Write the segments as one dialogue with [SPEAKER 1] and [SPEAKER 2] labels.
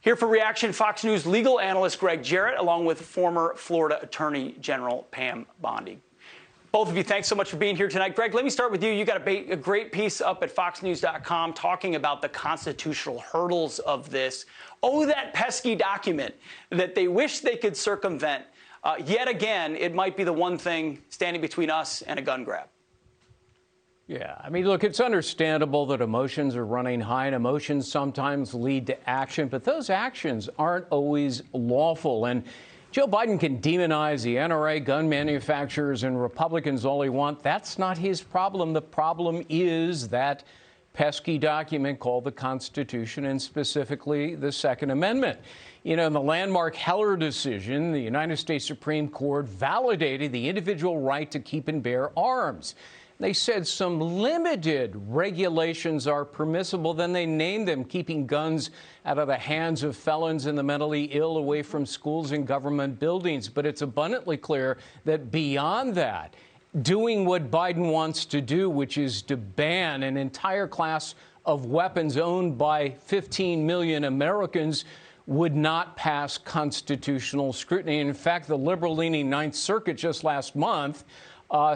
[SPEAKER 1] Here for reaction, Fox News legal analyst Greg Jarrett, along with former Florida Attorney General Pam Bondi. Both of you, thanks so much for being here tonight. Greg, let me start with you. You got a great piece up at foxnews.com talking about the constitutional hurdles of this. Oh, that pesky document that they wish they could circumvent. Yet again, it might be the one thing standing between us and a gun grab.
[SPEAKER 2] Yeah, I mean, look, it's understandable that emotions are running high, and emotions sometimes lead to action, but those actions aren't always lawful. And Joe Biden can demonize the NRA, gun manufacturers, and Republicans all he wants. That's not his problem. The problem is that pesky document called the Constitution, and specifically the Second Amendment. You know, in the landmark Heller decision, the United States Supreme Court validated the individual right to keep and bear arms. They said some limited regulations are permissible. Then they named them: keeping guns out of the hands of felons and the mentally ill, away from schools and government buildings. But it's abundantly clear that beyond that, doing what Biden wants to do, which is to ban an entire class of weapons owned by 15 million Americans, would not pass constitutional scrutiny. In fact, the liberal-leaning Ninth Circuit just last month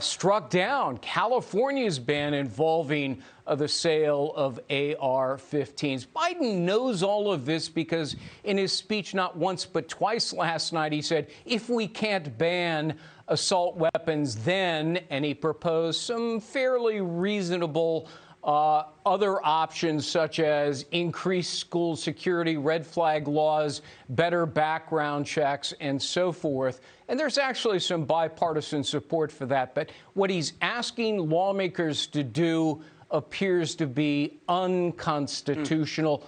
[SPEAKER 2] struck down California's ban involving the sale of AR-15s. Biden knows all of this because in his speech not once but twice last night, he said, if we can't ban assault weapons then, and he proposed some fairly reasonable other options, such as increased school security, red flag laws, better background checks, and so forth. And there's actually some bipartisan support for that. But what he's asking lawmakers to do appears to be unconstitutional,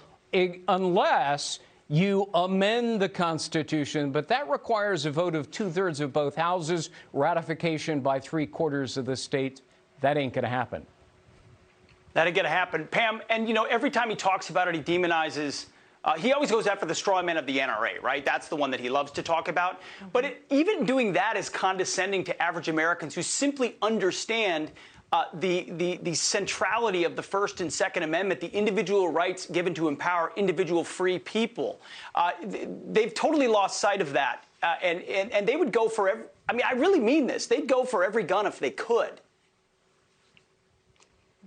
[SPEAKER 2] unless you amend the Constitution. But that requires a vote of 2/3 of both houses, ratification by 3/4 of the state. That ain't going to happen.
[SPEAKER 1] That ain't going to happen. Pam, and you know, every time he talks about it, he demonizes. He always goes after the straw man of the NRA, right? That's the one that he loves to talk about. But even doing that is condescending to average Americans who simply understand the centrality of the First and Second Amendment, the individual rights given to empower individual free people. They've totally lost sight of that. And they would go for every, I mean, I really mean this. They'd go for every gun if they could.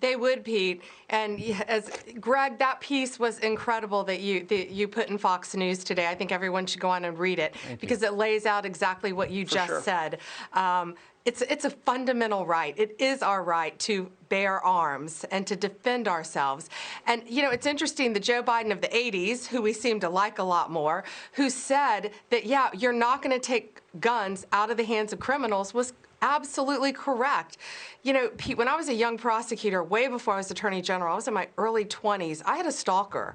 [SPEAKER 3] They would, Pete. And as Greg, that piece was incredible that you put in Fox News today. I think everyone should go on and read it because it lays out exactly what you just said. It's a fundamental right. It is our right to bear arms and to defend ourselves. And, you know, it's interesting, the Joe Biden of the 80s, who we seem to like a lot more, who said that, yeah, you're not going to take guns out of the hands of criminals, was absolutely correct. You know, Pete, when I was a young prosecutor, way before I was Attorney General, I was in my early 20s, I had a stalker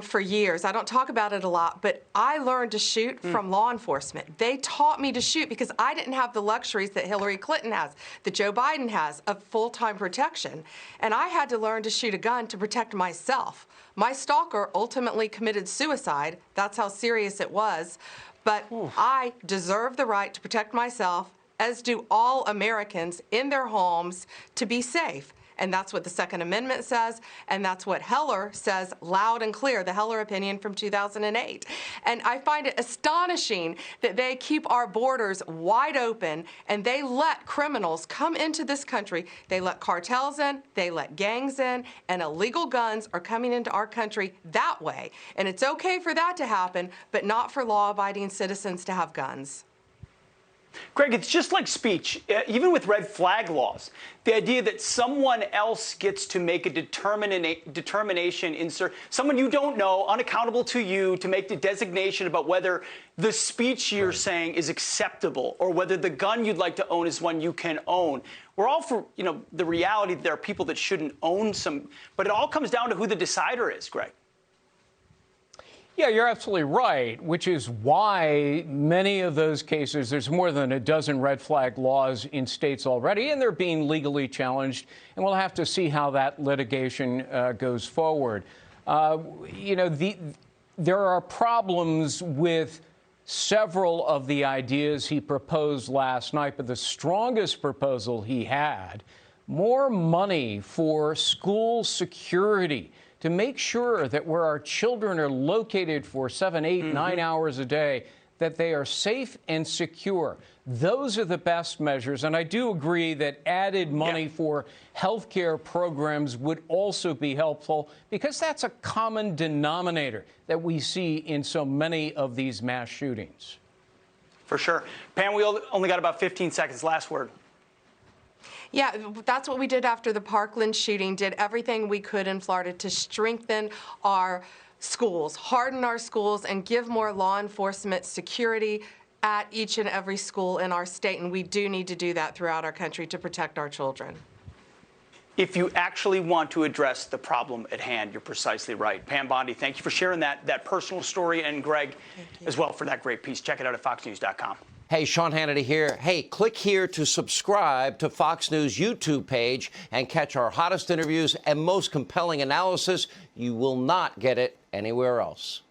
[SPEAKER 3] for years. I don't talk about it a lot, but I learned to shoot from law enforcement. They taught me to shoot because I didn't have the luxuries that Hillary Clinton has, that Joe Biden has, of full-time protection. And I had to learn to shoot a gun to protect myself. My stalker ultimately committed suicide. That's how serious it was. But I deserve the right to protect myself, as do all Americans in their homes, to be safe. And that's what the Second Amendment says, and that's what Heller says loud and clear, the Heller opinion from 2008. And I find it astonishing that they keep our borders wide open and they let criminals come into this country. They let cartels in, they let gangs in, and illegal guns are coming into our country that way. And it's okay for that to happen, but not for law-abiding citizens to have guns.
[SPEAKER 1] Greg, it's just like speech, even with red flag laws. The idea that someone else gets to make a determination, someone you don't know, unaccountable to you, to make the designation about whether the speech you're saying is acceptable or whether the gun you'd like to own is one you can own. We're all for, you know, the reality that there are people that shouldn't own some, but it all comes down to who the decider is, Greg.
[SPEAKER 2] Yeah, you're absolutely right, which is why many of those cases, there's more than a dozen red flag laws in states already, and they're being legally challenged, and we'll have to see how that litigation goes forward. You know, there are problems with several of the ideas he proposed last night, but the strongest proposal he had, more money for school security, to make sure that where our children are located for 7, 8, 9 hours a day, that they are safe and secure. Those are the best measures. And I do agree that added money for health care programs would also be helpful, because that's a common denominator that we see in so many of these mass shootings.
[SPEAKER 1] For sure. Pam, we only got about 15 seconds. Last word.
[SPEAKER 3] Yeah, that's what we did after the Parkland shooting, did everything we could in Florida to strengthen our schools, harden our schools, and give more law enforcement security at each and every school in our state. And we do need to do that throughout our country to protect our children.
[SPEAKER 1] If you actually want to address the problem at hand, you're precisely right. Pam Bondi, thank you for sharing that personal story, and Greg as well for that great piece. Check it out at foxnews.com.
[SPEAKER 4] Hey, Sean Hannity here. Hey, click here to subscribe to Fox News YouTube page and catch our hottest interviews and most compelling analysis. You will not get it anywhere else.